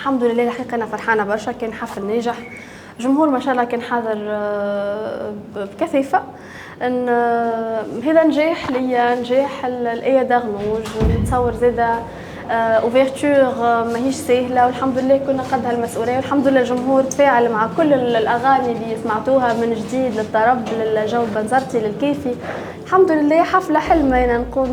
الحمد لله الحقيقة أنا فرحانة برشا، كان حفل ناجح. الجمهور ما شاء الله كان حاضر بكثافة. ان هذا نجاح ليا، نجاح الآية دغنوج. نتصور زاده اوفيرتور ماهيش سهله، والحمد لله كنا قد هالمسؤوليه، والحمد لله الجمهور تفاعل مع كل الاغاني اللي سمعتوها من جديد، للطرب للجو بنزرتي للكيفي. الحمد لله حفله حلمه. انا نقول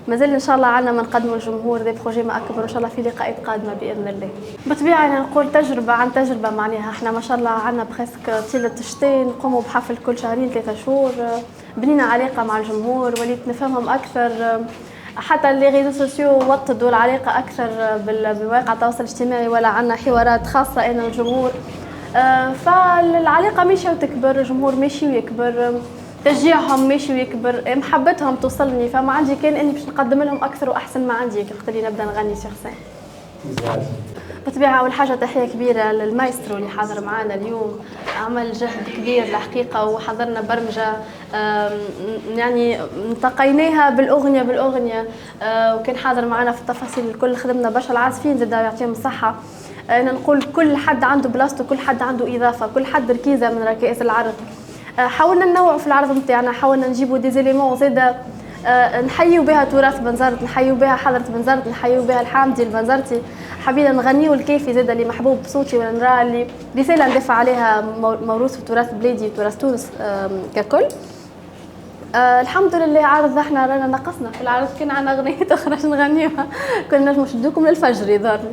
مازال ان شاء الله عنا ما نقدموا للجمهور ذي بروجي ما اكبر، وان شاء الله في لقاءات قادمه باذن الله. بالطبيعه انا نقول تجربه عن تجربه، معناها احنا ما شاء الله عنا بريسك طيله الشتاء نقوموا بحفل كل شهرين 3 شهور. بنينا علاقه مع الجمهور، وليت نفهمهم اكثر. حتى لي ريزو سوسيو وطدوا العلاقه اكثر بمواقع التواصل الاجتماعي، ولا عنا حوارات خاصه انا والجمهور. فالعلاقه ماشيه وتكبر، الجمهور ماشي ويكبر، تشجيعهم ماشي ويكبر، محبتهم توصلني. فما عندي كان اني باش نقدم لهم اكثر واحسن ما عندي كي قلت لي نبدا نغني سيغ سين. بالطبيعه اول حاجه تحيه كبيره للمايسترو اللي حاضر معنا اليوم، عمل جهد كبير الحقيقه، وحضرنا برمجه يعني التقيناها بالاغنيه وكان حاضر معنا في التفاصيل الكل. خدمنا برشا العازفين زاد يعطيهم الصحه. انا نقول كل حد عنده بلاصته، كل حد عنده اضافه، كل حد ركيزه من ركائز العرض. حاولنا ننوعوا في العرض نتاعنا، حاولنا نجيبوا دي زيليمون زاده نحيوا بها تراث بنزرت، نحيوا بها حضرة بنزرت، نحيوا بها الحامدي البنزرتي. حبينا نغنيوا الكيفي زاده اللي محبوب بصوتي ونرى اللي رساله ندافع عليها، موروث وتراث بلادي وتراث تونس ككل. الحمد لله عرض احنا رانا نقصنا في العرض، كان عندنا اغنيات اخرى نغنيوها كنا نجمو نشدوكم للفجر يظهرلي.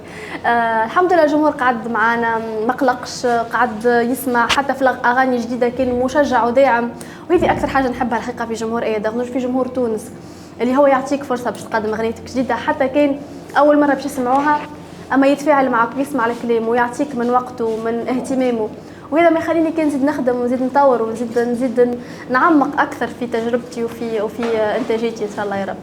الحمد لله الجمهور قعد معنا ما قلقش، قعد يسمع حتى في اغاني جديده، كان مشجع وداعم. وهذه اكثر حاجه نحبها الحقيقه في جمهور ايا دغنوج، في جمهور تونس اللي هو يعطيك فرصه باش تقدم اغنيتك جديده، حتى كان اول مره باش يسمعوها اما يتفاعل معك ويسمع الكلام ويعطيك من وقته ومن اهتمامه. وهذا ما يخليني كان نزيد نخدم ونزيد نطور ونزيد نعمق اكثر في تجربتي وفي انتاجيتي ان شاء الله يا رب.